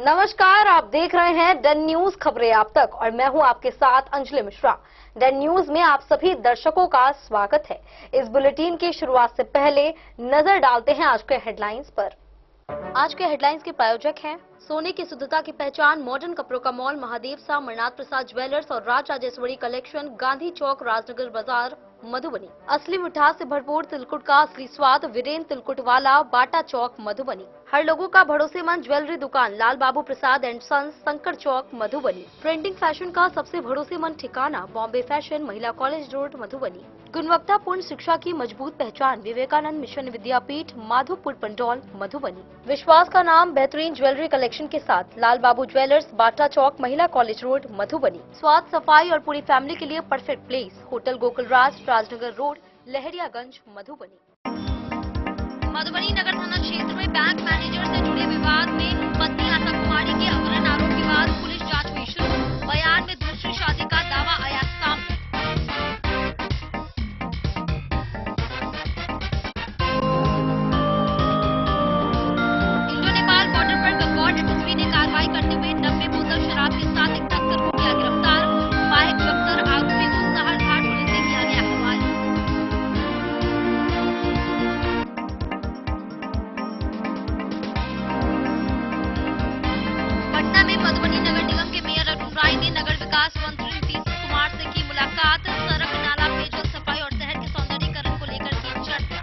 नमस्कार, आप देख रहे हैं डन न्यूज खबरें आप तक और मैं हूं आपके साथ अंजलि मिश्रा। डन न्यूज में आप सभी दर्शकों का स्वागत है। इस बुलेटिन की शुरुआत से पहले नजर डालते हैं आज के हेडलाइंस पर। आज के हेडलाइंस के प्रायोजक हैं सोने की शुद्धता की पहचान मॉडर्न कपड़ों का मॉल महादेव सा मरनाथ प्रसाद ज्वेलर्स और राज राजेश्वरी कलेक्शन, गांधी चौक, राजनगर बाजार, मधुबनी। असली मिठास से भरपूर तिलकुट का असली स्वाद, वीरेंद्र तिलकुट वाला, बाटा चौक, मधुबनी। हर लोगों का भरोसेमंद ज्वेलरी दुकान लाल बाबू प्रसाद एंड सन्स, संकर चौक, मधुबनी। ट्रेंडिंग फैशन का सबसे भरोसेमंद ठिकाना बॉम्बे फैशन, महिला कॉलेज रोड, मधुबनी। गुणवत्तापूर्ण शिक्षा की मजबूत पहचान विवेकानंद मिशन विद्यापीठ, माधोपुर पंडौल, मधुबनी। विश्वास का नाम बेहतरीन ज्वेलरी कलेक्शन के साथ लाल बाबू ज्वेलर्स, बाटा चौक, महिला कॉलेज रोड, मधुबनी। स्वाद, सफाई और पूरी फैमिली के लिए perfect place, hotel Gokulraj, Rajnagar road, Lahariaganj, Madhubani. Madhubani नगर थाना क्षेत्र में बैंक मैनेजर से जुड़े विवाद में पत्नी आशा कुमारी के अपहरण आरोप के बाद पुलिस जांच हुई शुरू। बयान में दूसरी शादी का दावा आया सामने। इंडो नेपाल बॉर्डर पर गंगौर एसएसपी ने कार्रवाई करते हुए 90 बोतल शराब के साथ एक तस्कर को किया गिरफ्तार। बाइक जब्त कर आरोपी को सहरघाट पुलिस ने किया गया हवाले। पटना में मधुबनी नगर निगम के मेयर अरुण राय ने नगर विकास मंत्री नीतीश कुमार से की मुलाकात। सड़क, नाला, पेयजल सफाई और शहर के सौंदर्यीकरण को लेकर की चर्चा।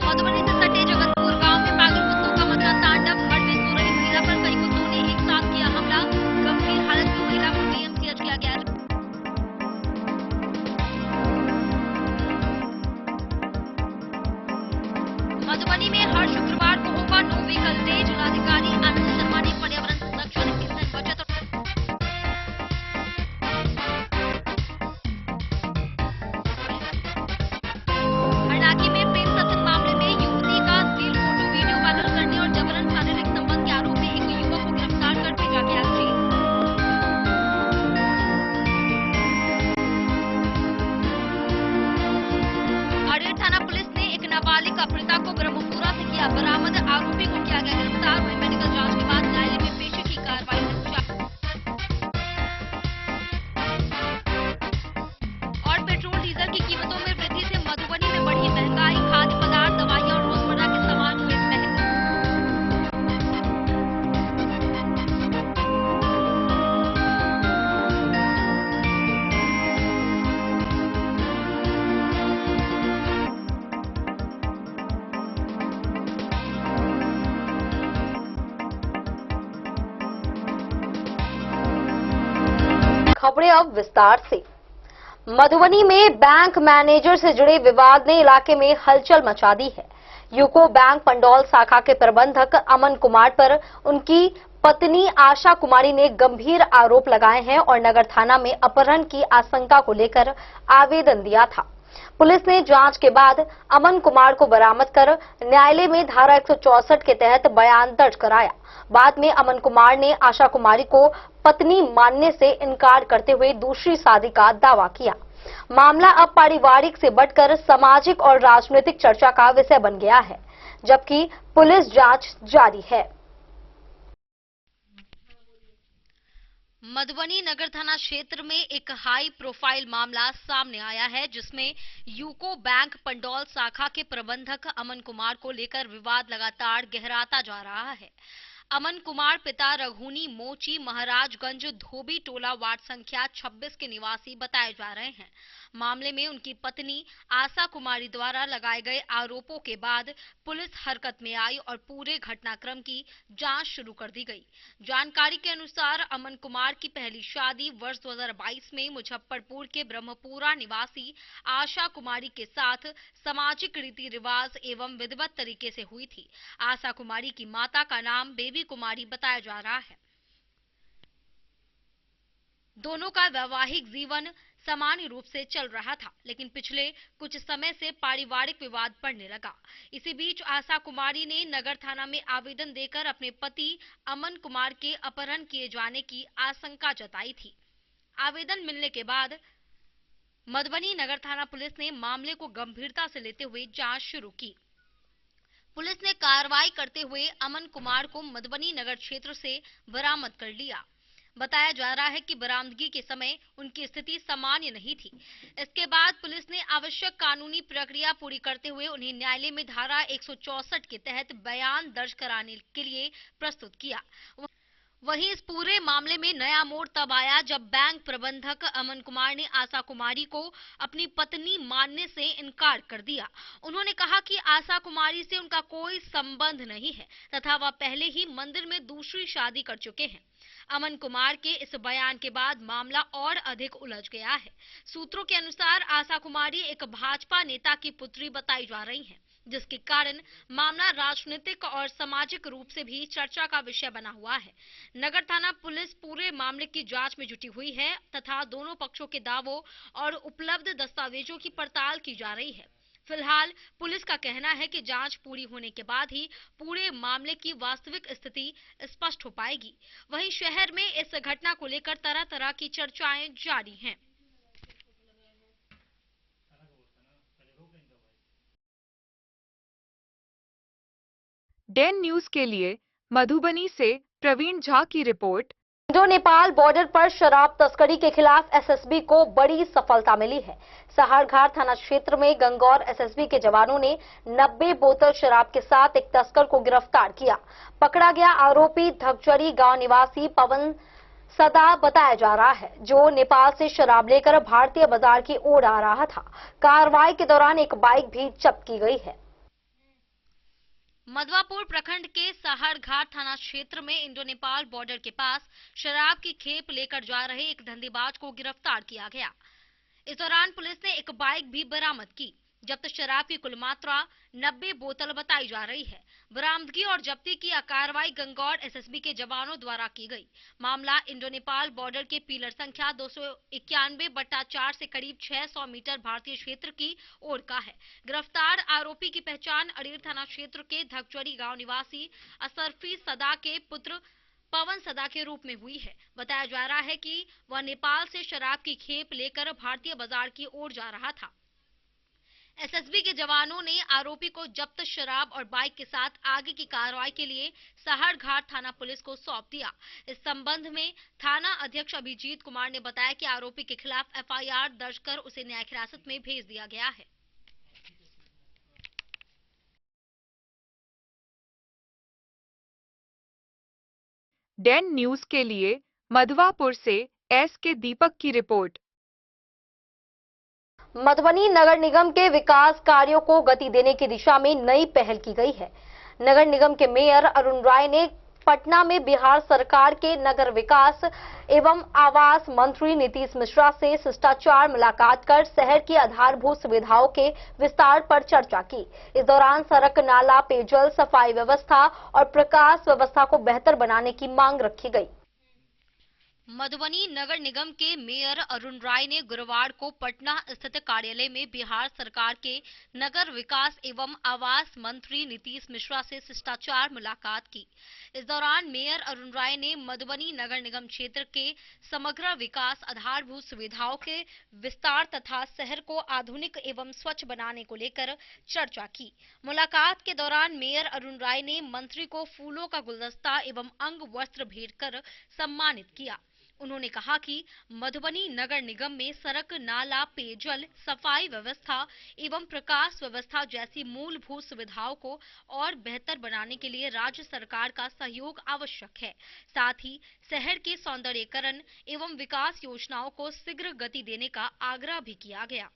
मधुबनी से सटे जगतपुर गांव में पागल कुत्तों का मचा तांडव। घर में सो रही महिला पर कई कुत्तों ने एक साथ किया हमला। गंभीर हालत में महिला को डीएमसीएच किया गया। मधुबनी में हर शुक्रवार को होगा नो व्हीकल डे। जिलाधिकारी आनंद शर्मा ने पर्यावरण संरक्षण, ईंधन बचत हरलाखी में प्रेम कथित मामले में युवती का अश्लील फोटो वीडियो वायरल करने और जबरन शारीरिक संबंध के आरोप में एक युवक को गिरफ्तार कर भेजा गया जेल। अरेर थाना पुलिस ने एक नाबालिग अपहृता को ब्रह्मपुरा से किया बरामद। आरोपी को किया गया गिरफ्तार। वहीं मेडिकल जांच के बाद न्यायालय में पेशी की कार्रवाई और पेट्रोल डीजल की कीमतों में वृद्धि से मधुबनी में बढ़ी महंगाई। खाद्य पदार्थ, दवाइयां और रोजमर्रा के सामान हुए महंगे। खबरें अब विस्तार से। मधुबनी में बैंक मैनेजर से जुड़े विवाद ने इलाके में हलचल मचा दी है। यूको बैंक पंडौल शाखा के प्रबंधक अमन कुमार पर उनकी पत्नी आशा कुमारी ने गंभीर आरोप लगाए हैं और नगर थाना में अपहरण की आशंका को लेकर आवेदन दिया था। पुलिस ने जांच के बाद अमन कुमार को बरामद कर न्यायालय में धारा 164 के तहत बयान दर्ज कराया। बाद में अमन कुमार ने आशा कुमारी को पत्नी मानने से इनकार करते हुए दूसरी शादी का दावा किया। मामला अब पारिवारिक से बढ़कर सामाजिक और राजनीतिक चर्चा का विषय बन गया है, जबकि पुलिस जांच जारी है। मधुबनी नगर थाना क्षेत्र में एक हाई प्रोफाइल मामला सामने आया है, जिसमें यूको बैंक पंडौल शाखा के प्रबंधक अमन कुमार को लेकर विवाद लगातार गहराता जा रहा है। अमन कुमार पिता रघुनी मोची महाराजगंज धोबी टोला वार्ड संख्या 26 के निवासी बताए जा रहे हैं। मामले में उनकी पत्नी आशा कुमारी द्वारा लगाए गए आरोपों के बाद पुलिस हरकत में आई और पूरे घटनाक्रम की जांच शुरू कर दी गई। जानकारी के अनुसार अमन कुमार की पहली शादी वर्ष 2022 में मुजफ्फरपुर के ब्रह्मपुरा निवासी आशा कुमारी के साथ सामाजिक रीति रिवाज एवं विधिवत तरीके से हुई थी। आशा कुमारी की माता का नाम बेबी कुमारी बताया जा रहा है। दोनों का वैवाहिक जीवन सामान्य रूप से चल रहा था, लेकिन पिछले कुछ समय से पारिवारिक विवाद बढ़ने लगा। इसी बीच आशा कुमारी ने नगर थाना में आवेदन देकर अपने पति अमन कुमार के अपहरण किए जाने की आशंका जताई थी। आवेदन मिलने के बाद मधुबनी नगर थाना पुलिस ने मामले को गंभीरता से लेते हुए जांच शुरू की। पुलिस ने कार्रवाई करते हुए अमन कुमार को मधुबनी नगर क्षेत्र से बरामद कर लिया। बताया जा रहा है कि बरामदगी के समय उनकी स्थिति सामान्य नहीं थी। इसके बाद पुलिस ने आवश्यक कानूनी प्रक्रिया पूरी करते हुए उन्हें न्यायालय में धारा 164 के तहत बयान दर्ज कराने के लिए प्रस्तुत किया। वहीं इस पूरे मामले में नया मोड़ तब आया जब बैंक प्रबंधक अमन कुमार ने आशा कुमारी को अपनी पत्नी मानने से इनकार कर दिया। उन्होंने कहा कि आशा कुमारी से उनका कोई संबंध नहीं है तथा वह पहले ही मंदिर में दूसरी शादी कर चुके हैं। अमन कुमार के इस बयान के बाद मामला और अधिक उलझ गया है। सूत्रों के अनुसार आशा कुमारी एक भाजपा नेता की पुत्री बताई जा रही हैं, जिसके कारण मामला राजनीतिक और सामाजिक रूप से भी चर्चा का विषय बना हुआ है। नगर थाना पुलिस पूरे मामले की जांच में जुटी हुई है तथा दोनों पक्षों के दावों और उपलब्ध दस्तावेजों की पड़ताल की जा रही है। फिलहाल पुलिस का कहना है कि जांच पूरी होने के बाद ही पूरे मामले की वास्तविक स्थिति स्पष्ट हो पाएगी। वहीं शहर में इस घटना को लेकर तरह तरह की चर्चाएं जारी हैं। डेन न्यूज के लिए मधुबनी से प्रवीण झा की रिपोर्ट। इंडो नेपाल बॉर्डर पर शराब तस्करी के खिलाफ एसएसबी को बड़ी सफलता मिली है। सहारघाट थाना क्षेत्र में गंगौर एसएसबी के जवानों ने 90 बोतल शराब के साथ एक तस्कर को गिरफ्तार किया। पकड़ा गया आरोपी धगचरी गांव निवासी पवन सदा बताया जा रहा है, जो नेपाल से शराब लेकर भारतीय बाजार की ओर आ रहा था। कार्रवाई के दौरान एक बाइक भी जब्त की गई है। मधवापुर प्रखंड के सहारघाट थाना क्षेत्र में इंडो नेपाल बॉर्डर के पास शराब की खेप लेकर जा रहे एक धंधेबाज को गिरफ्तार किया गया। इस दौरान पुलिस ने एक बाइक भी बरामद की। जब्त शराब की कुल मात्रा 90 बोतल बताई जा रही है। बरामदगी और जब्ती की कार्रवाई गंगौर एसएसबी के जवानों द्वारा की गई। मामला इंडो नेपाल बॉर्डर के पिलर संख्या 291/4 से करीब 600 मीटर भारतीय क्षेत्र की ओर का है। गिरफ्तार आरोपी की पहचान अड़ीर थाना क्षेत्र के धगचरी गांव निवासी असरफी सदा के पुत्र पवन सदा के रूप में हुई है। बताया जा रहा है कि वह नेपाल से शराब की खेप लेकर भारतीय बाजार की ओर जा रहा था। एसएसबी के जवानों ने आरोपी को जब्त शराब और बाइक के साथ आगे की कार्रवाई के लिए सहारघाट थाना पुलिस को सौंप दिया। इस संबंध में थाना अध्यक्ष अभिजीत कुमार ने बताया कि आरोपी के खिलाफ एफआईआर दर्ज कर उसे न्यायिक हिरासत में भेज दिया गया है। डेन न्यूज के लिए मधवापुर से एस के दीपक की रिपोर्ट। मधुबनी नगर निगम के विकास कार्यों को गति देने की दिशा में नई पहल की गई है। नगर निगम के मेयर अरुण राय ने पटना में बिहार सरकार के नगर विकास एवं आवास मंत्री नीतीश मिश्रा से शिष्टाचार मुलाकात कर शहर की आधारभूत सुविधाओं के विस्तार पर चर्चा की। इस दौरान सड़क, नाला, पेयजल, सफाई व्यवस्था और प्रकाश व्यवस्था को बेहतर बनाने की मांग रखी गई। मधुबनी नगर निगम के मेयर अरुण राय ने गुरुवार को पटना स्थित कार्यालय में बिहार सरकार के नगर विकास एवं आवास मंत्री नीतीश मिश्रा से शिष्टाचार मुलाकात की। इस दौरान मेयर अरुण राय ने मधुबनी नगर निगम क्षेत्र के समग्र विकास, आधारभूत सुविधाओं के विस्तार तथा शहर को आधुनिक एवं स्वच्छ बनाने को लेकर चर्चा की। मुलाकात के दौरान मेयर अरुण राय ने मंत्री को फूलों का गुलदस्ता एवं अंग वस्त्र भेंट कर सम्मानित किया। उन्होंने कहा कि मधुबनी नगर निगम में सड़क, नाला, पेयजल, सफाई व्यवस्था एवं प्रकाश व्यवस्था जैसी मूलभूत सुविधाओं को और बेहतर बनाने के लिए राज्य सरकार का सहयोग आवश्यक है। साथ ही शहर के सौंदर्यीकरण एवं विकास योजनाओं को शीघ्र गति देने का आग्रह भी किया गया।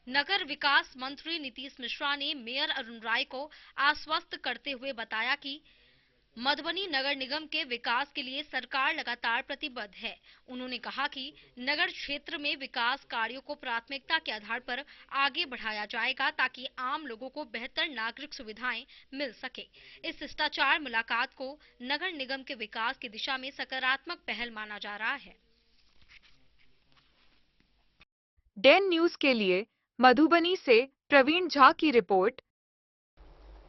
नगर विकास मंत्री नीतीश मिश्रा ने मेयर अरुण राय को आश्वस्त करते हुए बताया कि मधुबनी नगर निगम के विकास के लिए सरकार लगातार प्रतिबद्ध है। उन्होंने कहा कि नगर क्षेत्र में विकास कार्यों को प्राथमिकता के आधार पर आगे बढ़ाया जाएगा ताकि आम लोगों को बेहतर नागरिक सुविधाएं मिल सके। इस शिष्टाचार मुलाकात को नगर निगम के विकास की दिशा में सकारात्मक पहल माना जा रहा है। डेन न्यूज के लिए मधुबनी से प्रवीण झा की रिपोर्ट।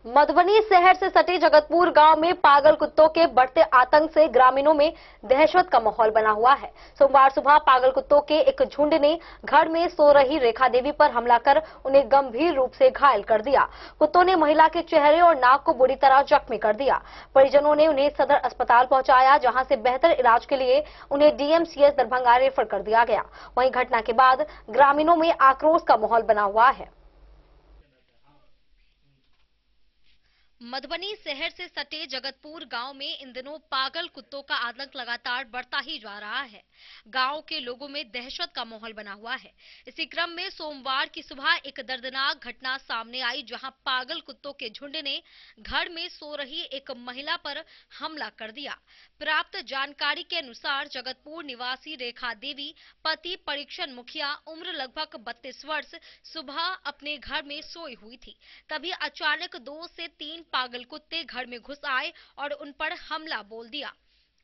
मधुबनी शहर से सटे जगतपुर गांव में पागल कुत्तों के बढ़ते आतंक से ग्रामीणों में दहशत का माहौल बना हुआ है। सोमवार सुबह पागल कुत्तों के एक झुंड ने घर में सो रही रेखा देवी पर हमला कर उन्हें गंभीर रूप से घायल कर दिया। कुत्तों ने महिला के चेहरे और नाक को बुरी तरह जख्मी कर दिया। परिजनों ने उन्हें सदर अस्पताल पहुंचाया, जहां से बेहतर इलाज के लिए उन्हें डीएमसीएच दरभंगा रेफर कर दिया गया। वहीं घटना के बाद ग्रामीणों में आक्रोश का माहौल बना हुआ है। मधुबनी शहर से सटे जगतपुर गांव में इन दिनों पागल कुत्तों का आतंक लगातार बढ़ता ही जा रहा है। गांव के लोगों में दहशत का माहौल बना हुआ है। इसी क्रम में सोमवार की सुबह एक दर्दनाक घटना सामने आई, जहां पागल कुत्तों के झुंड ने घर में सो रही एक महिला पर हमला कर दिया। प्राप्त जानकारी के अनुसार जगतपुर निवासी रेखा देवी, पति परीक्षण मुखिया, उम्र लगभग 32 वर्ष, सुबह अपने घर में सोई हुई थी। तभी अचानक 2 से 3 पागल कुत्ते घर में घुस आए और उन पर हमला बोल दिया।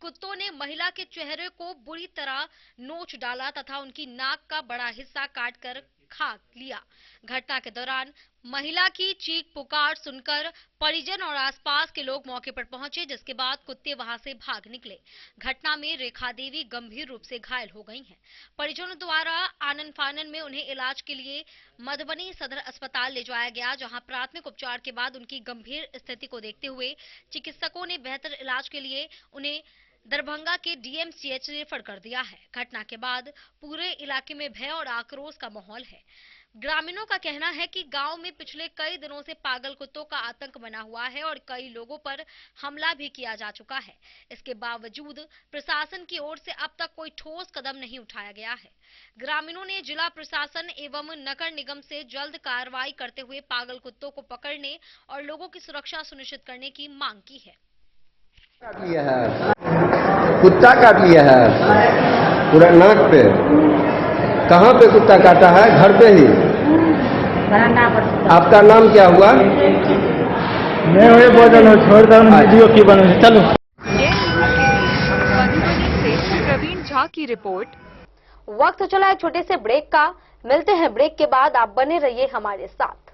कुत्तों ने महिला के चेहरे को बुरी तरह नोच डाला तथा उनकी नाक का बड़ा हिस्सा काटकर खा लिया। घटना के दौरान महिला की चीख पुकार सुनकर परिजन और आसपास के लोग मौके पर पहुंचे, जिसके बाद कुत्ते वहां से भाग निकले। घटना में रेखा देवी गंभीर रूप से घायल हो गई हैं। परिजनों द्वारा आनन फानन में उन्हें इलाज के लिए मधुबनी सदर अस्पताल ले जाया गया, जहां प्राथमिक उपचार के बाद उनकी गंभीर स्थिति को देखते हुए चिकित्सकों ने बेहतर इलाज के लिए उन्हें दरभंगा के डीएमसीएच रेफर कर दिया है। घटना के बाद पूरे इलाके में भय और आक्रोश का माहौल है। ग्रामीणों का कहना है कि गांव में पिछले कई दिनों से पागल कुत्तों का आतंक बना हुआ है और कई लोगों पर हमला भी किया जा चुका है। इसके बावजूद प्रशासन की ओर से अब तक कोई ठोस कदम नहीं उठाया गया है। ग्रामीणों ने जिला प्रशासन एवं नगर निगम से जल्द कार्रवाई करते हुए पागल कुत्तों को पकड़ने और लोगों की सुरक्षा सुनिश्चित करने की मांग की है। काट लिया है, कुत्ता काट लिया है पूरा नाक पे। कहाँ पे कुत्ता काटा है? घर पे ही। आपका नाम क्या हुआ? मैं वही बोल छोड़ दो वीडियो की बनो चलो। मधुबनी से प्रवीण झा की रिपोर्ट। वक्त चला एक छोटे से ब्रेक का। मिलते हैं ब्रेक के बाद, आप बने रहिए हमारे साथ।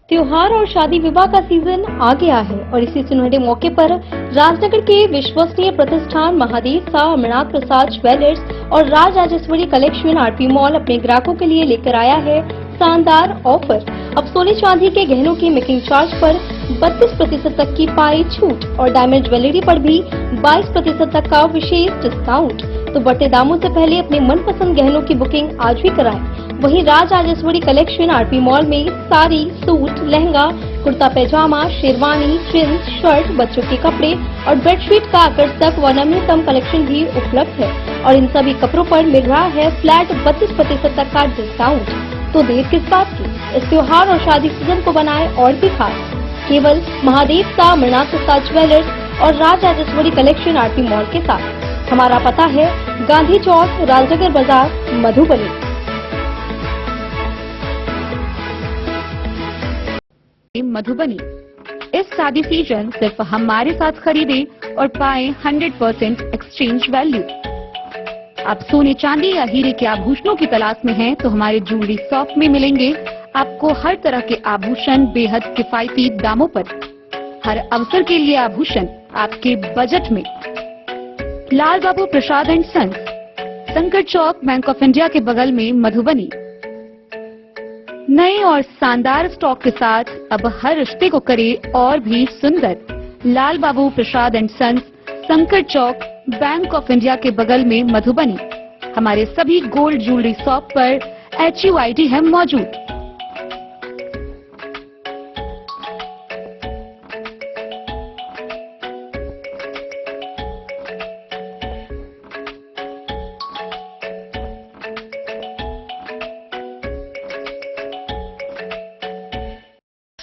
त्योहार और शादी विवाह का सीजन आ गया है और इसी सुनहरे मौके पर राजनगर के विश्वसनीय प्रतिष्ठान महादेव शाह अमरनाथ प्रसाद ज्वेलर्स और Raj Rajeshwari collection RP mall अपने ग्राहकों के लिए लेकर आया है शानदार ऑफर। अब सोने चांदी के गहनों की मेकिंग चार्ज पर 32% तक की पाई छूट और डायमंड ज्वेलरी पर भी 22% तक का विशेष डिस्काउंट। तो बढ़ते दामों से पहले अपने मनपसंद गहनों की बुकिंग आज भी कराएं। वहीं Raj Rajeshwari collection RP mall में साड़ी, सूट, लहंगा, कुर्ता पैजामा, शेरवानी, जींस, शर्ट, बच्चों के कपड़े और बेडशीट का आकर्षक व नवीनतम कलेक्शन भी उपलब्ध है और इन सभी कपड़ों पर मिल रहा है फ्लैट 32% तक का डिस्काउंट। तो देर किस बात की, इस त्योहार और शादी सीजन को बनाए और भी खास केवल महादेव शाह अमरनाथ प्रसाद ज्वेलर्स और Raj Rajeshwari collection RP mall के साथ। हमारा पता है गांधी चौक, राजनगर बाजार, मधुबनी। मधुबनी इस शादी सीजन सिर्फ हमारे साथ खरीदे और पाए 100% एक्सचेंज वैल्यू। आप सोने चांदी या हीरे के आभूषणों की तलाश में हैं तो हमारे ज्वेलरी शॉप में मिलेंगे आपको हर तरह के आभूषण बेहद किफायती दामों पर। हर अवसर के लिए आभूषण आपके बजट में। लाल बाबू प्रसाद एंड सन्स, संकट चौक, बैंक ऑफ इंडिया के बगल में, मधुबनी। नए और शानदार स्टॉक के साथ अब हर रिश्ते को करे और भी सुंदर। लाल बाबू प्रसाद एंड सन्स, संकट चौक, बैंक ऑफ इंडिया के बगल में, मधुबनी। हमारे सभी गोल्ड ज्वेलरी शॉप पर HUID है मौजूद।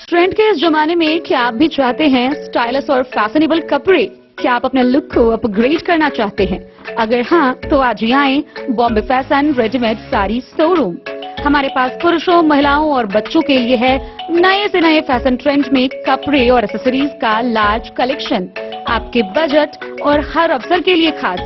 ट्रेंड के इस जमाने में क्या आप भी चाहते हैं स्टाइलिश और फैशनेबल कपड़े? क्या आप अपने लुक को अपग्रेड करना चाहते हैं? अगर हाँ, तो आज ही आए Bombay fashion readymade sari showroom. हमारे पास पुरुषों, महिलाओं और बच्चों के लिए है नए से नए फैशन ट्रेंड में कपड़े और एक्सेसरीज का लार्ज कलेक्शन। आपके बजट और हर अवसर के लिए खास।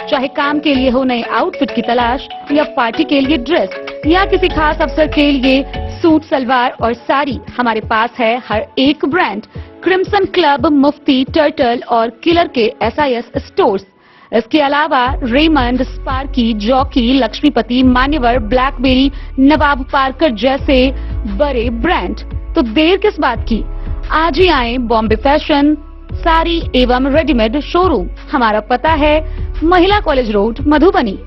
चाहे काम के लिए हो नए आउटफिट की तलाश या पार्टी के लिए ड्रेस या किसी खास अवसर के लिए सूट सलवार और साड़ी हमारे पास है हर एक ब्रांड। क्रिम्सन क्लब, मुफ्ती, टर्टल और किलर के SIS स्टोर्स। इसके अलावा रेमंड, स्पार्की, जॉकी, लक्ष्मीपति, मान्यवर, ब्लैकबेरी, नवाब पार्कर जैसे बड़े ब्रांड। तो देर किस बात की, आज ही आए बॉम्बे फैशन साड़ी एवं रेडीमेड शोरूम। हमारा पता है महिला कॉलेज रोड, मधुबनी।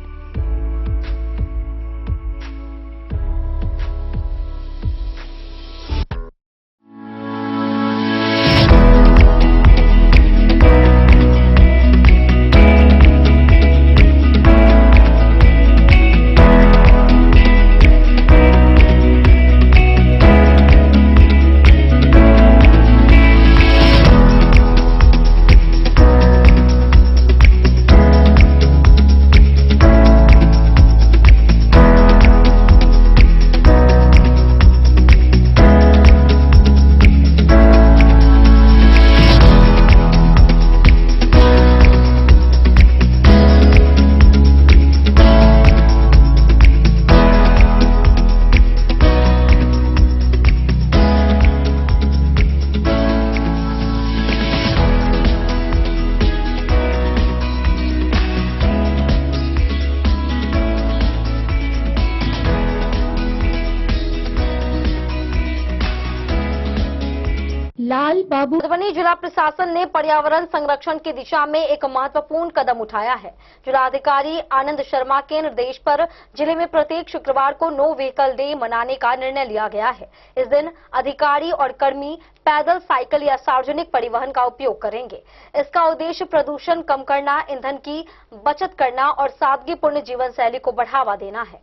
लाल बाबू। मधुबनी जिला प्रशासन ने पर्यावरण संरक्षण की दिशा में एक महत्वपूर्ण कदम उठाया है। जिलाधिकारी आनंद शर्मा के निर्देश पर जिले में प्रत्येक शुक्रवार को नो व्हीकल डे मनाने का निर्णय लिया गया है। इस दिन अधिकारी और कर्मी पैदल, साइकिल या सार्वजनिक परिवहन का उपयोग करेंगे। इसका उद्देश्य प्रदूषण कम करना, ईंधन की बचत करना और सादगीपूर्ण जीवन शैली को बढ़ावा देना है।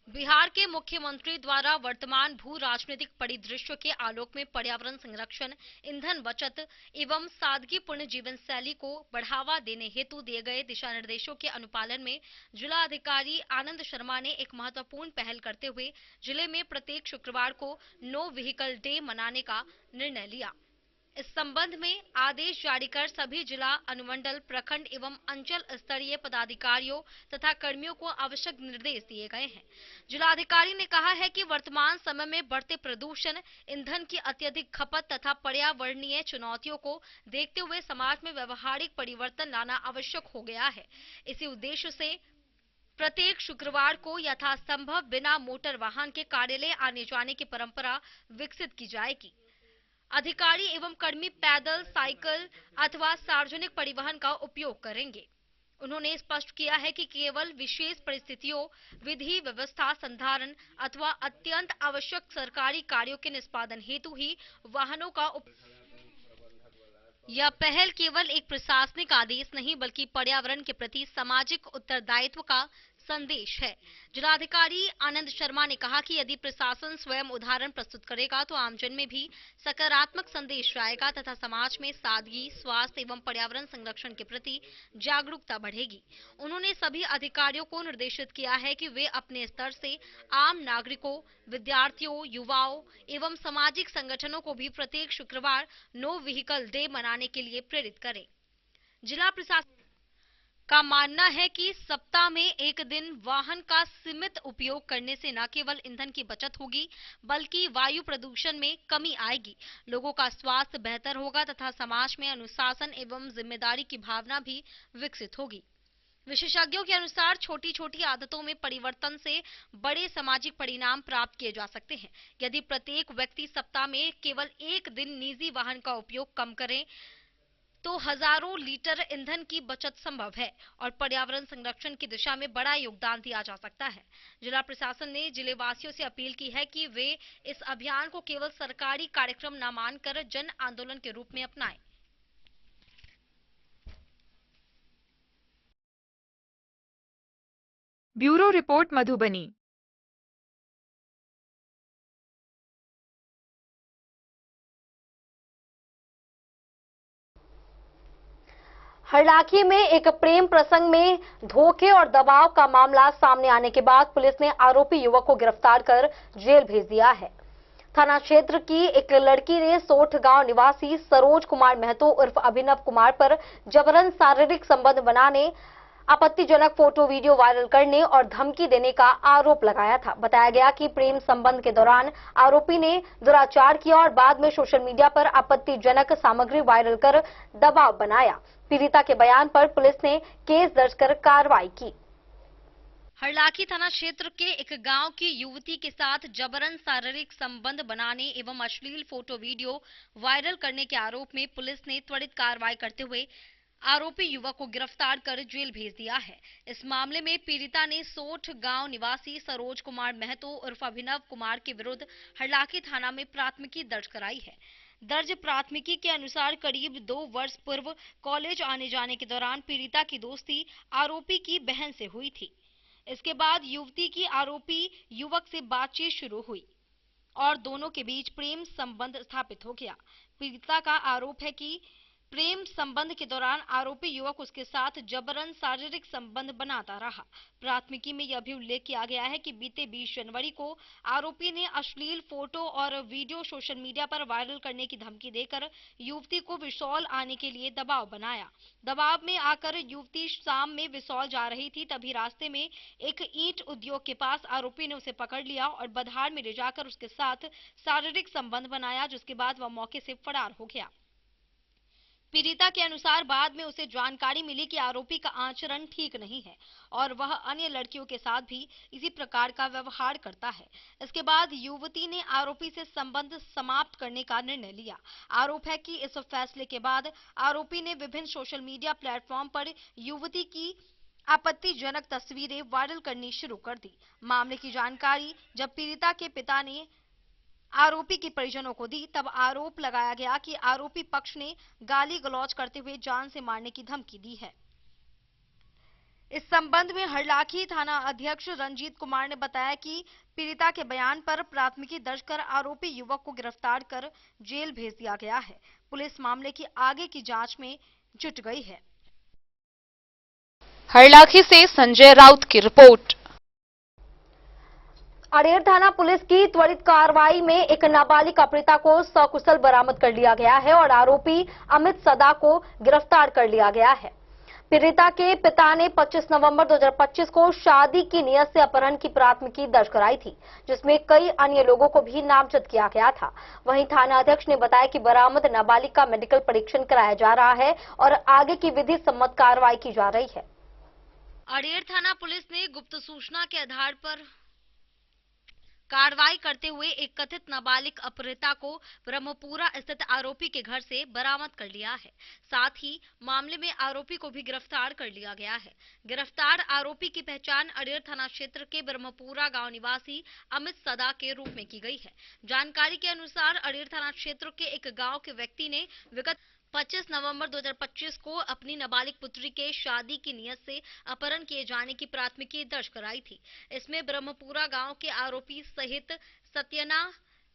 बिहार के मुख्यमंत्री द्वारा वर्तमान भू राजनीतिक परिदृश्य के आलोक में पर्यावरण संरक्षण, ईंधन बचत एवं सादगीपूर्ण जीवन शैली को बढ़ावा देने हेतु दिए गए दिशा निर्देशों के अनुपालन में जिला अधिकारी आनंद शर्मा ने एक महत्वपूर्ण पहल करते हुए जिले में प्रत्येक शुक्रवार को नो व्हीकल डे मनाने का निर्णय लिया। इस संबंध में आदेश जारी कर सभी जिला, अनुमंडल, प्रखंड एवं अंचल स्तरीय पदाधिकारियों तथा कर्मियों को आवश्यक निर्देश दिए गए हैं। जिलाधिकारी ने कहा है कि वर्तमान समय में बढ़ते प्रदूषण, ईंधन की अत्यधिक खपत तथा पर्यावरणीय चुनौतियों को देखते हुए समाज में व्यवहारिक परिवर्तन लाना आवश्यक हो गया है। इसी उद्देश्य से प्रत्येक शुक्रवार को यथासंभव बिना मोटर वाहन के कार्यालय आने जाने की परंपरा विकसित की जाएगी। अधिकारी एवं कर्मी पैदल, साइकिल अथवा सार्वजनिक परिवहन का उपयोग करेंगे। उन्होंने स्पष्ट किया है कि केवल विशेष परिस्थितियों, विधि व्यवस्था संधारण अथवा अत्यंत आवश्यक सरकारी कार्यों के निष्पादन हेतु ही वाहनों का यह पहल केवल एक प्रशासनिक आदेश नहीं बल्कि पर्यावरण के प्रति सामाजिक उत्तरदायित्व का संदेश है। जिलाधिकारी आनंद शर्मा ने कहा कि यदि प्रशासन स्वयं उदाहरण प्रस्तुत करेगा तो आमजन में भी सकारात्मक संदेश आएगा तथा समाज में सादगी, स्वास्थ्य एवं पर्यावरण संरक्षण के प्रति जागरूकता बढ़ेगी। उन्होंने सभी अधिकारियों को निर्देशित किया है कि वे अपने स्तर से आम नागरिकों, विद्यार्थियों, युवाओं एवं सामाजिक संगठनों को भी प्रत्येक शुक्रवार नो व्हीकल डे मनाने के लिए प्रेरित करें। जिला प्रशासन का मानना है कि सप्ताह में एक दिन वाहन का सीमित उपयोग करने से न केवल ईंधन की बचत होगी बल्कि वायु प्रदूषण में कमी आएगी, लोगों का स्वास्थ्य बेहतर होगा तथा समाज में अनुशासन एवं जिम्मेदारी की भावना भी विकसित होगी। विशेषज्ञों के अनुसार छोटी छोटी आदतों में परिवर्तन से बड़े सामाजिक परिणाम प्राप्त किए जा सकते हैं। यदि प्रत्येक व्यक्ति सप्ताह में केवल एक दिन निजी वाहन का उपयोग कम करे तो हजारों लीटर ईंधन की बचत संभव है और पर्यावरण संरक्षण की दिशा में बड़ा योगदान दिया जा सकता है। जिला प्रशासन ने जिले वासियों से अपील की है कि वे इस अभियान को केवल सरकारी कार्यक्रम न मानकर जन आंदोलन के रूप में अपनाएं। Bureau report, Madhubani. हरलाखी में एक प्रेम प्रसंग में धोखे और दबाव का मामला सामने आने के बाद पुलिस ने आरोपी युवक को गिरफ्तार कर जेल भेज दिया है। थाना क्षेत्र की एक लड़की ने सोठ गांव निवासी सरोज कुमार महतो उर्फ अभिनव कुमार पर जबरन शारीरिक संबंध बनाने आपत्तिजनक फोटो वीडियो वायरल करने और धमकी देने का आरोप लगाया था। बताया गया कि प्रेम संबंध के दौरान आरोपी ने दुराचार किया और बाद में सोशल मीडिया पर आपत्तिजनक सामग्री वायरल कर दबाव बनाया। पीड़िता के बयान पर पुलिस ने केस दर्ज कर कार्रवाई की। हरलाखी थाना क्षेत्र के एक गांव की युवती के साथ जबरन शारीरिक संबंध बनाने एवं अश्लील फोटो वीडियो वायरल करने के आरोप में पुलिस ने त्वरित कार्रवाई करते हुए आरोपी युवक को गिरफ्तार कर जेल भेज दिया है। इस मामले में पीड़िता ने सोठ गांव निवासी सरोज कुमार महतो उर्फ अभिनव कुमार के विरुद्ध हरलाखी थाना में प्राथमिकी दर्ज कराई है। दर्ज प्राथमिकी के अनुसार करीब 2 वर्ष पूर्व कॉलेज आने जाने के दौरान पीड़िता की दोस्ती आरोपी की बहन से हुई थी। इसके बाद युवती की आरोपी युवक से बातचीत शुरू हुई और दोनों के बीच प्रेम संबंध स्थापित हो गया। पीड़िता का आरोप है कि प्रेम संबंध के दौरान आरोपी युवक उसके साथ जबरन शारीरिक संबंध बनाता रहा। प्राथमिकी में यह भी उल्लेख किया गया है कि बीते 20 जनवरी को आरोपी ने अश्लील फोटो और वीडियो सोशल मीडिया पर वायरल करने की धमकी देकर युवती को विसौल आने के लिए दबाव बनाया। दबाव में आकर युवती शाम में विसौल जा रही थी, तभी रास्ते में एक ईंट उद्योग के पास आरोपी ने उसे पकड़ लिया और बधार में ले जाकर उसके साथ शारीरिक संबंध बनाया, जिसके बाद वह मौके से फरार हो गया। पीड़िता के अनुसार बाद में उसे जानकारी मिली कि आरोपी का आचरण ठीक नहीं है और वह अन्य लड़कियों के साथ भी इसी प्रकार का व्यवहार करता है। इसके बाद युवती ने आरोपी से संबंध समाप्त करने का निर्णय लिया। आरोप है कि इस फैसले के बाद आरोपी ने विभिन्न सोशल मीडिया प्लेटफॉर्म पर युवती की आपत्तिजनक तस्वीरें वायरल करनी शुरू कर दी। मामले की जानकारी जब पीड़िता के पिता ने आरोपी के परिजनों को दी, तब आरोप लगाया गया कि आरोपी पक्ष ने गाली गलौज करते हुए जान से मारने की धमकी दी है। इस संबंध में हरलाखी थाना अध्यक्ष रंजीत कुमार ने बताया कि पीड़िता के बयान पर प्राथमिकी दर्ज कर आरोपी युवक को गिरफ्तार कर जेल भेज दिया गया है। पुलिस मामले की आगे की जांच में जुट गई है। हरलाखी से संजय राउत की रिपोर्ट। अडेर थाना पुलिस की त्वरित कार्रवाई में एक नाबालिग पीड़िता को सकुशल बरामद कर लिया गया है और आरोपी अमित सदा को गिरफ्तार कर लिया गया है। पीड़िता के पिता ने 25 नवंबर 2025 को शादी की नियत से अपहरण की प्राथमिकी दर्ज कराई थी, जिसमें कई अन्य लोगों को भी नामजद किया गया था। वहीं थाना अध्यक्ष ने बताया कि बरामद नाबालिग का मेडिकल परीक्षण कराया जा रहा है और आगे की विधि सम्मत कार्रवाई की जा रही है। अडेर थाना पुलिस ने गुप्त सूचना के आधार पर कार्रवाई करते हुए एक कथित नाबालिग अपहृता को ब्रह्मपुरा स्थित आरोपी के घर से बरामद कर लिया है। साथ ही मामले में आरोपी को भी गिरफ्तार कर लिया गया है। गिरफ्तार आरोपी की पहचान अडेर थाना क्षेत्र के ब्रह्मपुरा गांव निवासी अमित सदा के रूप में की गई है। जानकारी के अनुसार अडेर थाना क्षेत्र के एक गांव के व्यक्ति ने विगत 25 नवंबर 2025 को अपनी नाबालिग पुत्री के शादी की नियत से अपहरण किए जाने की प्राथमिकी दर्ज कराई थी। इसमें ब्रह्मपुरा गांव के आरोपी सहित सत्यना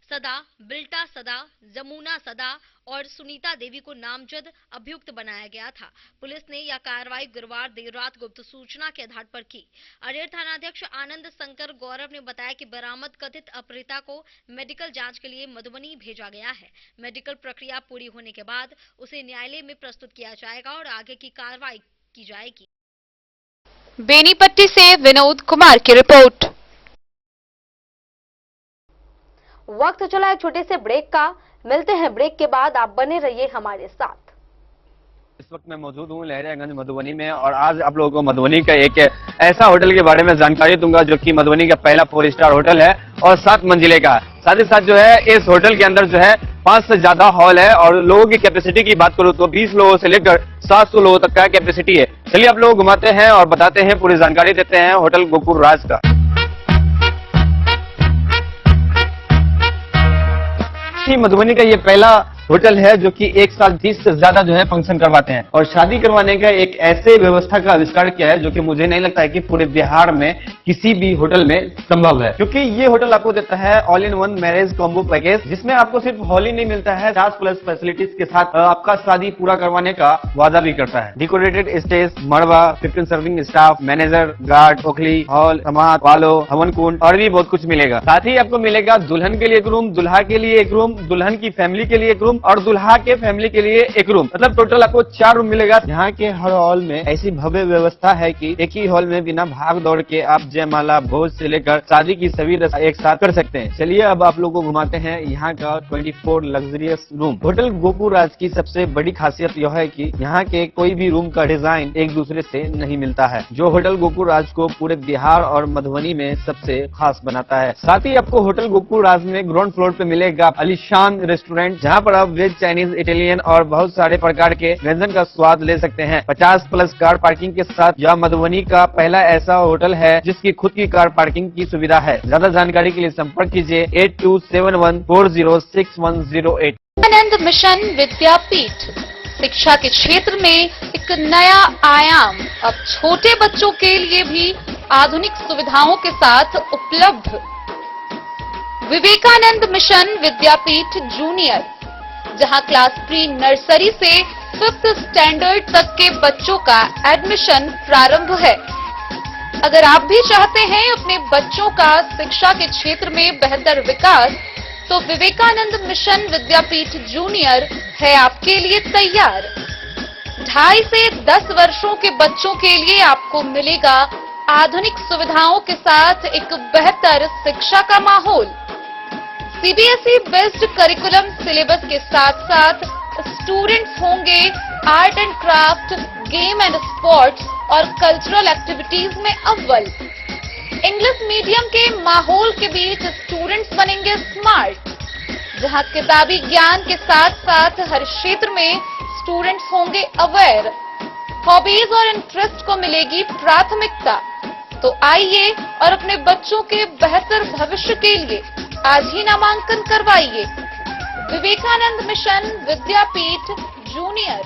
सदा, बिल्टा सदा, जमुना सदा और सुनीता देवी को नामजद अभियुक्त बनाया गया था। पुलिस ने यह कार्रवाई गुरुवार देर रात गुप्त सूचना के आधार पर की। अडेर थानाध्यक्ष आनंद शंकर गौरव ने बताया कि बरामद कथित अपहृता को मेडिकल जांच के लिए मधुबनी भेजा गया है। मेडिकल प्रक्रिया पूरी होने के बाद उसे न्यायालय में प्रस्तुत किया जाएगा और आगे की कार्रवाई की जाएगी। बेनीपट्टी से विनोद कुमार की रिपोर्ट। वक्त चला एक छोटे से ब्रेक का। मिलते हैं ब्रेक के बाद, आप बने रहिए हमारे साथ। इस वक्त मैं मौजूद हूँ लहरियागंज मधुबनी में और आज आप लोगों को मधुबनी का एक ऐसा होटल के बारे में जानकारी दूंगा जो कि मधुबनी का पहला 4 स्टार होटल है और 7 मंजिले का। साथ ही साथ जो है इस होटल के अंदर जो है 5 से ज्यादा हॉल है और लोगों की कैपेसिटी की बात करूँ तो 20 लोगों से लेकर 700 लोगों तक का कैपेसिटी है। चलिए आप लोग घुमाते हैं और बताते हैं, पूरी जानकारी देते हैं होटल गोकुल राज का। मधुबनी का ये पहला होटल है जो कि एक साथ 30 से ज्यादा जो है फंक्शन करवाते हैं और शादी करवाने का एक ऐसे व्यवस्था का आविष्कार किया है जो कि मुझे नहीं लगता है कि पूरे बिहार में किसी भी होटल में संभव है, क्योंकि ये होटल आपको देता है all in one marriage combo package, जिसमें आपको सिर्फ हॉल ही नहीं मिलता है, 50+ फैसिलिटीज के साथ आपका शादी पूरा करवाने का वादा भी करता है। डेकोरेटेड स्टेज, मड़वा, 15 सर्विंग स्टाफ, मैनेजर, गार्ड, ओखली, हॉल, समाज, वालो, हवन कुंड और भी बहुत कुछ मिलेगा। साथ ही आपको मिलेगा दुल्हन के लिए एक रूम, दुल्हा के लिए एक रूम, दुल्हन की फैमिली के लिए एक रूम रूम और दुल्हा के फैमिली के लिए एक रूम, मतलब टोटल आपको 4 रूम मिलेगा। यहाँ के हर हॉल में ऐसी भव्य व्यवस्था है कि एक ही हॉल में बिना भाग दौड़ के आप जयमाला, भोज से लेकर शादी की सभी रस्म एक साथ कर सकते हैं। चलिए अब आप लोगों को घुमाते हैं यहाँ का 24 लग्जरियस रूम। होटल गोकुराज की सबसे बड़ी खासियत यह है कि यहाँ के कोई भी रूम का डिजाइन एक दूसरे से नहीं मिलता है, जो होटल गोकुराज को पूरे बिहार और मधुबनी में सबसे खास बनाता है। साथ ही आपको होटल गोकुराज में ग्राउंड फ्लोर पे मिलेगा आलीशान रेस्टोरेंट, जहाँ पर आप वेज, चाइनीज, इटालियन और बहुत सारे प्रकार के व्यंजन का स्वाद ले सकते हैं। 50+ कार पार्किंग के साथ यह मधुबनी का पहला ऐसा होटल है जिसकी खुद की कार पार्किंग की सुविधा है। ज्यादा जानकारी के लिए संपर्क कीजिए 8271406108। विवेकानंद मिशन विद्यापीठ शिक्षा के क्षेत्र में एक नया आयाम अब छोटे बच्चों के लिए भी आधुनिक सुविधाओं के साथ उपलब्ध। विवेकानंद मिशन विद्यापीठ जूनियर, जहां क्लास प्री नर्सरी से 5th स्टैंडर्ड तक के बच्चों का एडमिशन प्रारंभ है। अगर आप भी चाहते हैं अपने बच्चों का शिक्षा के क्षेत्र में बेहतर विकास, तो विवेकानंद मिशन विद्यापीठ जूनियर है आपके लिए तैयार। 2.5 से 10 वर्षों के बच्चों के लिए आपको मिलेगा आधुनिक सुविधाओं के साथ एक बेहतर शिक्षा का माहौल। सीबीएसई बेस्ड करिकुलम सिलेबस के साथ साथ स्टूडेंट्स होंगे art and craft, game and sports और कल्चरल एक्टिविटीज में अव्वल। इंग्लिश मीडियम के माहौल के बीच स्टूडेंट्स बनेंगे स्मार्ट, जहां किताबी ज्ञान के साथ साथ हर क्षेत्र में स्टूडेंट्स होंगे अवेयर। हॉबीज और इंटरेस्ट को मिलेगी प्राथमिकता। तो आइए और अपने बच्चों के बेहतर भविष्य के लिए आज ही नामांकन करवाइए। विवेकानंद मिशन विद्यापीठ जूनियर,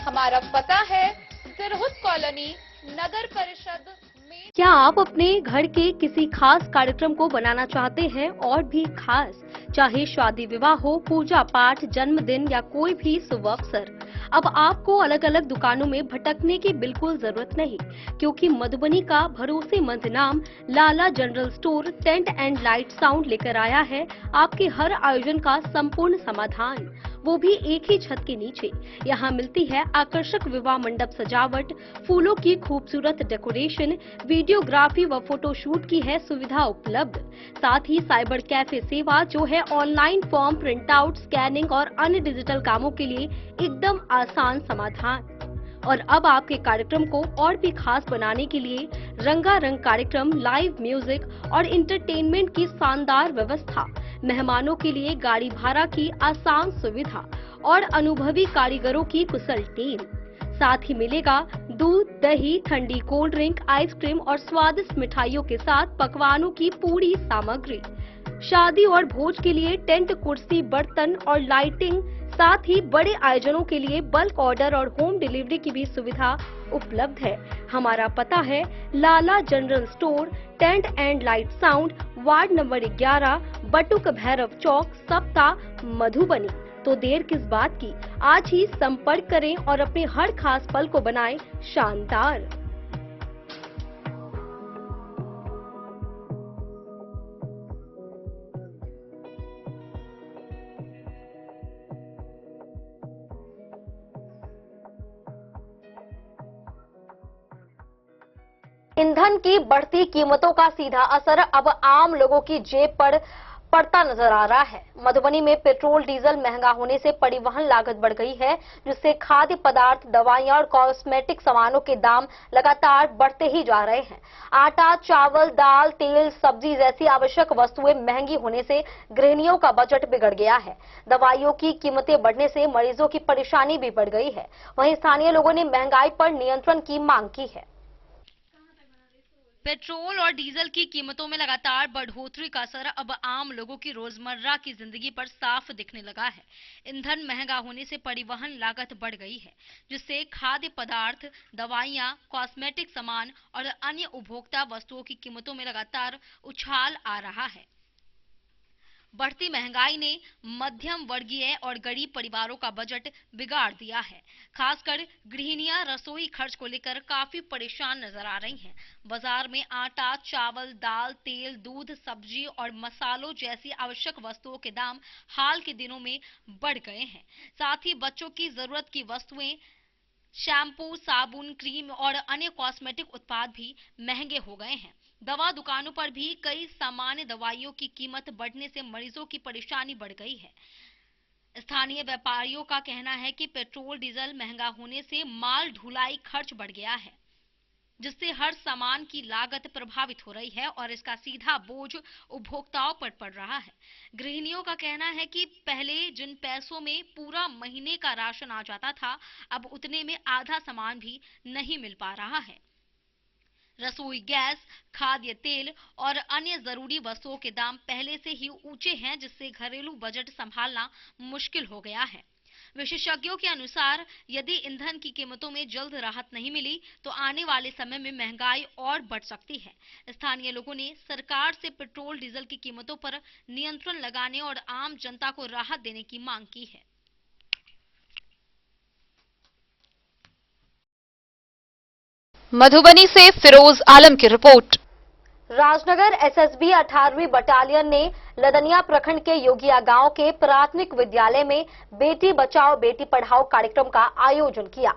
हमारा पता है तिरहुत कॉलोनी, नगर परिषद में। क्या आप अपने घर के किसी खास कार्यक्रम को बनाना चाहते हैं और भी खास, चाहे शादी विवाह हो, पूजा पाठ, जन्मदिन या कोई भी शुभ अवसर? अब आपको अलग अलग दुकानों में भटकने की बिल्कुल जरूरत नहीं, क्योंकि मधुबनी का भरोसेमंद नाम Lala general store tent and light sound लेकर आया है आपके हर आयोजन का संपूर्ण समाधान, वो भी एक ही छत के नीचे। यहाँ मिलती है आकर्षक विवाह मंडप सजावट, फूलों की खूबसूरत डेकोरेशन, वीडियोग्राफी व फोटोशूट की है सुविधा उपलब्ध। साथ ही साइबर कैफे सेवा, जो है online form print out, scanning और अन्य डिजिटल कामों के लिए एकदम आसान समाधान। और अब आपके कार्यक्रम को और भी खास बनाने के लिए रंगारंग कार्यक्रम, लाइव म्यूजिक और इंटरटेनमेंट की शानदार व्यवस्था, मेहमानों के लिए गाड़ी भाड़ा की आसान सुविधा और अनुभवी कारीगरों की कुशल टीम। साथ ही मिलेगा दूध, दही, ठंडी कोल्ड ड्रिंक, आइसक्रीम और स्वादिष्ट मिठाइयों के साथ पकवानों की पूरी सामग्री। शादी और भोज के लिए टेंट, कुर्सी, बर्तन और लाइटिंग, साथ ही बड़े आयोजनों के लिए बल्क ऑर्डर और होम डिलीवरी की भी सुविधा उपलब्ध है। हमारा पता है Lala general store tent and light sound, ward number 11, Batuk Bhairav Chowk, Sapta, Madhubani. तो देर किस बात की, आज ही संपर्क करें और अपने हर खास पल को बनाएं शानदार। ईंधन की बढ़ती कीमतों का सीधा असर अब आम लोगों की जेब पर पड़ता नजर आ रहा है। मधुबनी में पेट्रोल डीजल महंगा होने से परिवहन लागत बढ़ गई है, जिससे खाद्य पदार्थ, दवाइयां और कॉस्मेटिक सामानों के दाम लगातार बढ़ते ही जा रहे हैं। आटा, चावल, दाल, तेल, सब्जी जैसी आवश्यक वस्तुएं महंगी होने से गृहिणियों का बजट बिगड़ गया है। दवाइयों की कीमतें बढ़ने से मरीजों की परेशानी भी बढ़ गई है। वहीं स्थानीय लोगों ने महंगाई पर नियंत्रण की मांग की है। पेट्रोल और डीजल की कीमतों में लगातार बढ़ोतरी का असर अब आम लोगों की रोजमर्रा की जिंदगी पर साफ दिखने लगा है। ईंधन महंगा होने से परिवहन लागत बढ़ गई है, जिससे खाद्य पदार्थ, दवाइयां, कॉस्मेटिक सामान और अन्य उपभोक्ता वस्तुओं की कीमतों में लगातार उछाल आ रहा है। बढ़ती महंगाई ने मध्यम वर्गीय और गरीब परिवारों का बजट बिगाड़ दिया है। खासकर गृहिणियां रसोई खर्च को लेकर काफी परेशान नजर आ रही हैं। बाजार में आटा, चावल, दाल, तेल, दूध, सब्जी और मसालों जैसी आवश्यक वस्तुओं के दाम हाल के दिनों में बढ़ गए हैं। साथ ही बच्चों की जरूरत की वस्तुएं, शैम्पू, साबुन, क्रीम और अन्य कॉस्मेटिक उत्पाद भी महंगे हो गए हैं। दवा दुकानों पर भी कई सामान्य दवाइयों की कीमत बढ़ने से मरीजों की परेशानी बढ़ गई है। स्थानीय व्यापारियों का कहना है कि पेट्रोल डीजल महंगा होने से माल ढुलाई खर्च बढ़ गया है, जिससे हर सामान की लागत प्रभावित हो रही है और इसका सीधा बोझ उपभोक्ताओं पर पड़ रहा है। गृहिणियों का कहना है कि पहले जिन पैसों में पूरा महीने का राशन आ जाता था, अब उतने में आधा सामान भी नहीं मिल पा रहा है। रसोई गैस, खाद्य तेल और अन्य जरूरी वस्तुओं के दाम पहले से ही ऊंचे हैं, जिससे घरेलू बजट संभालना मुश्किल हो गया है। विशेषज्ञों के अनुसार यदि ईंधन की कीमतों में जल्द राहत नहीं मिली तो आने वाले समय में महंगाई और बढ़ सकती है। स्थानीय लोगों ने सरकार से पेट्रोल डीजल की कीमतों पर नियंत्रण लगाने और आम जनता को राहत देने की मांग की है। मधुबनी से फिरोज आलम की रिपोर्ट। राजनगर एसएसबी 18वीं बटालियन ने लदनिया प्रखंड के योगिया गांव के प्राथमिक विद्यालय में बेटी बचाओ बेटी पढ़ाओ कार्यक्रम का आयोजन किया।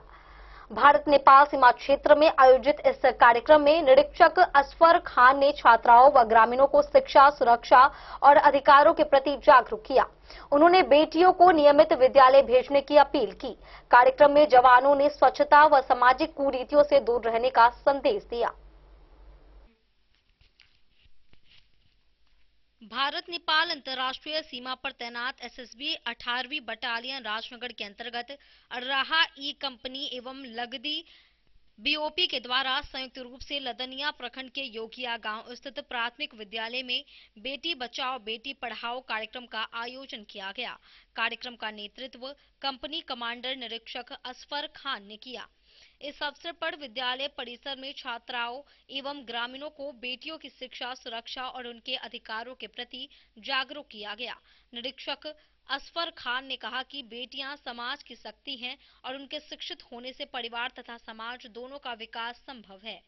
भारत नेपाल सीमा क्षेत्र में आयोजित इस कार्यक्रम में निरीक्षक असफर खान ने छात्राओं व ग्रामीणों को शिक्षा, सुरक्षा और अधिकारों के प्रति जागरूक किया। उन्होंने बेटियों को नियमित विद्यालय भेजने की अपील की। कार्यक्रम में जवानों ने स्वच्छता व सामाजिक कुरीतियों से दूर रहने का संदेश दिया। भारत नेपाल अंतर्राष्ट्रीय सीमा पर तैनात एसएसबी 18वीं बटालियन राजनगर के अंतर्गत अर्राहा ई कंपनी एवं लगदी बीओपी के द्वारा संयुक्त रूप से लदनिया प्रखंड के योगिया गांव स्थित प्राथमिक विद्यालय में बेटी बचाओ बेटी पढ़ाओ कार्यक्रम का आयोजन किया गया। कार्यक्रम का नेतृत्व कंपनी कमांडर निरीक्षक असफर खान ने किया। इस अवसर पर विद्यालय परिसर में छात्राओं एवं ग्रामीणों को बेटियों की शिक्षा, सुरक्षा और उनके अधिकारों के प्रति जागरूक किया गया। निरीक्षक असफर खान ने कहा कि बेटियां समाज की शक्ति हैं और उनके शिक्षित होने से परिवार तथा समाज दोनों का विकास संभव है।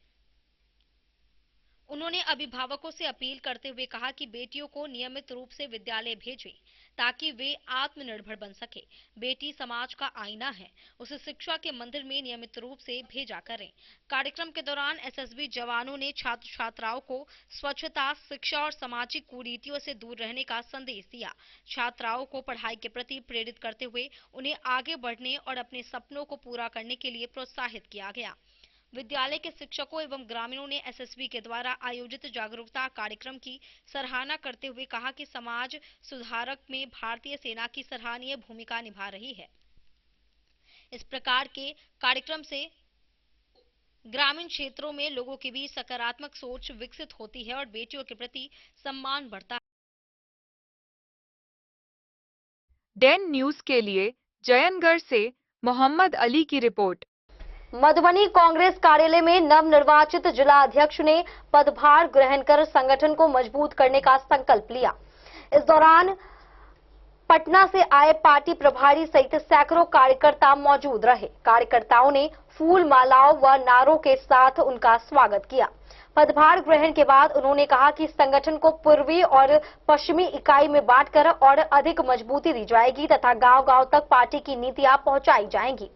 उन्होंने अभिभावकों से अपील करते हुए कहा कि बेटियों को नियमित रूप से विद्यालय भेजें ताकि वे आत्मनिर्भर बन सके। बेटी समाज का आईना है, उसे शिक्षा के मंदिर में नियमित रूप से भेजा करें। कार्यक्रम के दौरान एसएसबी जवानों ने छात्र छात्राओं को स्वच्छता, शिक्षा और सामाजिक कुरीतियों से दूर रहने का संदेश दिया। छात्राओं को पढ़ाई के प्रति प्रेरित करते हुए उन्हें आगे बढ़ने और अपने सपनों को पूरा करने के लिए प्रोत्साहित किया गया। विद्यालय के शिक्षकों एवं ग्रामीणों ने एसएसबी के द्वारा आयोजित जागरूकता कार्यक्रम की सराहना करते हुए कहा कि समाज सुधारक में भारतीय सेना की सराहनीय भूमिका निभा रही है। इस प्रकार के कार्यक्रम से ग्रामीण क्षेत्रों में लोगों के बीच सकारात्मक सोच विकसित होती है और बेटियों के प्रति सम्मान बढ़ता है। डेन न्यूज के लिए जयनगढ़ से मोहम्मद अली की रिपोर्ट। मधुबनी कांग्रेस कार्यालय में नवनिर्वाचित जिला अध्यक्ष ने पदभार ग्रहण कर संगठन को मजबूत करने का संकल्प लिया। इस दौरान पटना से आए पार्टी प्रभारी सहित सैकड़ों कार्यकर्ता मौजूद रहे। कार्यकर्ताओं ने फूल, मालाओं व नारों के साथ उनका स्वागत किया। पदभार ग्रहण के बाद उन्होंने कहा कि संगठन को पूर्वी और पश्चिमी इकाई में बांटकर और अधिक मजबूती दी जाएगी तथा गांव-गांव तक पार्टी की नीतियां पहुंचाई जाएंगी।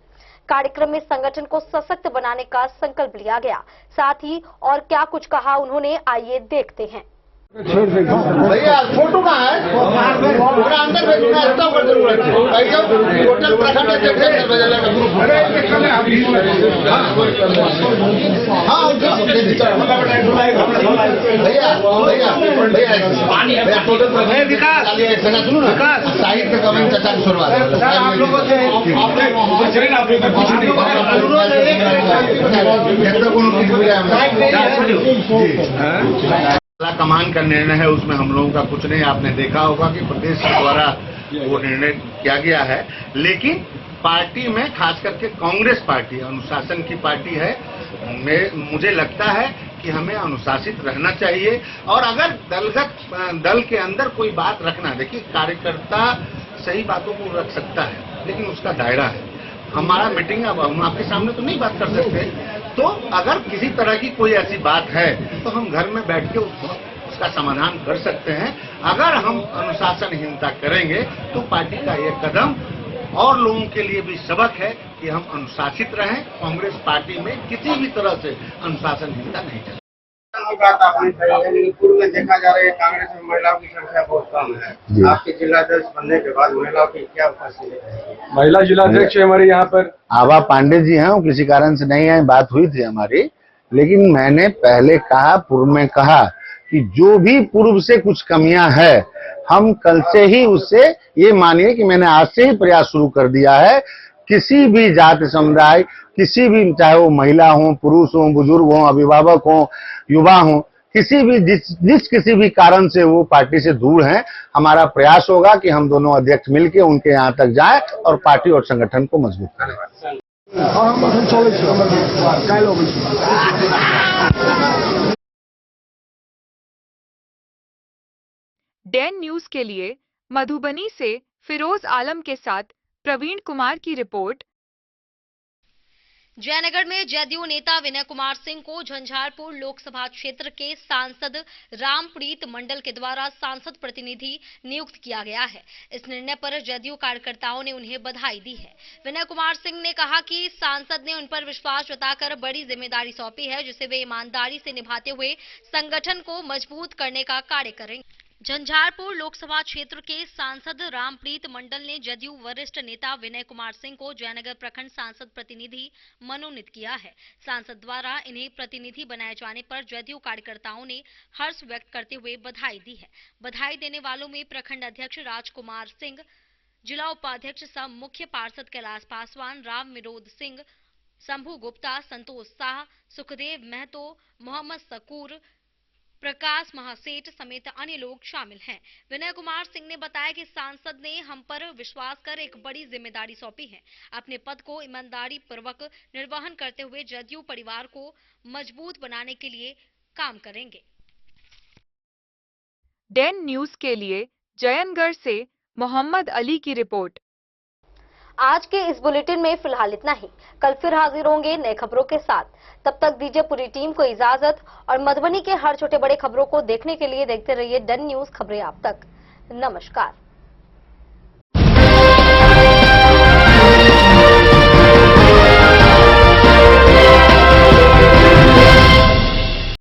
कार्यक्रम में संगठन को सशक्त बनाने का संकल्प लिया गया। साथ ही और क्या कुछ कहा उन्होंने, आइए देखते हैं। भैया फोटो कहाँ है? पूरा अंदर भेजना है, इसका ऊपर जरूरत है। टोटल प्रखंड अध्यक्ष भैया टोटल प्रखंड सुनो ना, साहिब के कमेंट चचा छोड़वा आप लोगों से कमान का निर्णय है, उसमें हम लोगों का कुछ नहीं। आपने देखा होगा कि प्रदेश के द्वारा वो निर्णय किया गया है, लेकिन पार्टी में खास करके कांग्रेस पार्टी अनुशासन की पार्टी है। मुझे लगता है कि हमें अनुशासित रहना चाहिए। और अगर दल के अंदर कोई बात रखना, देखिए कार्यकर्ता सही बातों को रख सकता है लेकिन उसका दायरा है। हमारा मीटिंग, अब हम आपके सामने तो नहीं बात कर सकते, तो अगर किसी तरह की कोई ऐसी बात है तो हम घर में बैठ के उसका समाधान कर सकते हैं। अगर हम अनुशासनहीनता करेंगे तो पार्टी का ये कदम और लोगों के लिए भी सबक है कि हम अनुशासित रहें। कांग्रेस पार्टी में किसी भी तरह से अनुशासनहीनता नहीं चले। बात आपने कही है, लेकिन पूर्व में देखा जा रहा है कांग्रेस में महिलाओं की संख्या बहुत कम है। आपके जिलाध्यक्ष बनने के बाद महिलाओं की क्या उपस्थिति है? महिला जिलाध्यक्ष हमारे यहाँ पर आभा पांडे जी हैं, वो किसी कारण से नहीं आए, बात हुई थी हमारी। लेकिन मैंने पहले कहा, पूर्व में कहा कि जो भी पूर्व से कुछ कमियां है, हम कल से ही उससे, ये मानिए कि मैंने आज से ही प्रयास शुरू कर दिया है। किसी भी जाति समुदाय, किसी भी, चाहे वो महिला हो, पुरुष हो, बुजुर्ग हो, अभिभावक हो, युवा हो, किसी भी जिस किसी भी कारण से वो पार्टी से दूर हैं, हमारा प्रयास होगा कि हम दोनों अध्यक्ष मिलकर उनके यहाँ तक जाएं और पार्टी और संगठन को मजबूत करें। डैन न्यूज के लिए मधुबनी से फिरोज आलम के साथ प्रवीण कुमार की रिपोर्ट। जयनगर में जदयू नेता विनय कुमार सिंह को झंझारपुर लोकसभा क्षेत्र के सांसद रामप्रीत मंडल के द्वारा सांसद प्रतिनिधि नियुक्त किया गया है। इस निर्णय पर जदयू कार्यकर्ताओं ने उन्हें बधाई दी है। विनय कुमार सिंह ने कहा कि सांसद ने उन पर विश्वास जताकर बड़ी जिम्मेदारी सौंपी है, जिसे वे ईमानदारी से निभाते हुए संगठन को मजबूत करने का कार्य करेंगे। झंझारपुर लोकसभा क्षेत्र के सांसद रामप्रीत मंडल ने जदयू वरिष्ठ नेता विनय कुमार सिंह को जयनगर प्रखंड सांसद प्रतिनिधि मनोनीत किया है। सांसद द्वारा इन्हें प्रतिनिधि बनाए जाने पर जदयू कार्यकर्ताओं ने हर्ष व्यक्त करते हुए बधाई दी है। बधाई देने वालों में प्रखंड अध्यक्ष राजकुमार सिंह, जिला उपाध्यक्ष सह मुख्य पार्षद कैलाश पासवान, राम विनोद सिंह, शंभू गुप्ता, संतोष शाह, सुखदेव महतो, मोहम्मद सकूर, प्रकाश महासेठ समेत अन्य लोग शामिल हैं। विनय कुमार सिंह ने बताया कि सांसद ने हम पर विश्वास कर एक बड़ी जिम्मेदारी सौंपी है। अपने पद को ईमानदारी पूर्वक निर्वहन करते हुए जदयू परिवार को मजबूत बनाने के लिए काम करेंगे। डैन न्यूज के लिए जयनगढ़ से मोहम्मद अली की रिपोर्ट। आज के इस बुलेटिन में फिलहाल इतना ही। कल फिर हाजिर होंगे नए खबरों के साथ। तब तक दीजिए पूरी टीम को इजाजत और मधुबनी के हर छोटे बड़े खबरों को देखने के लिए देखते रहिए डन न्यूज खबरें आप तक। नमस्कार।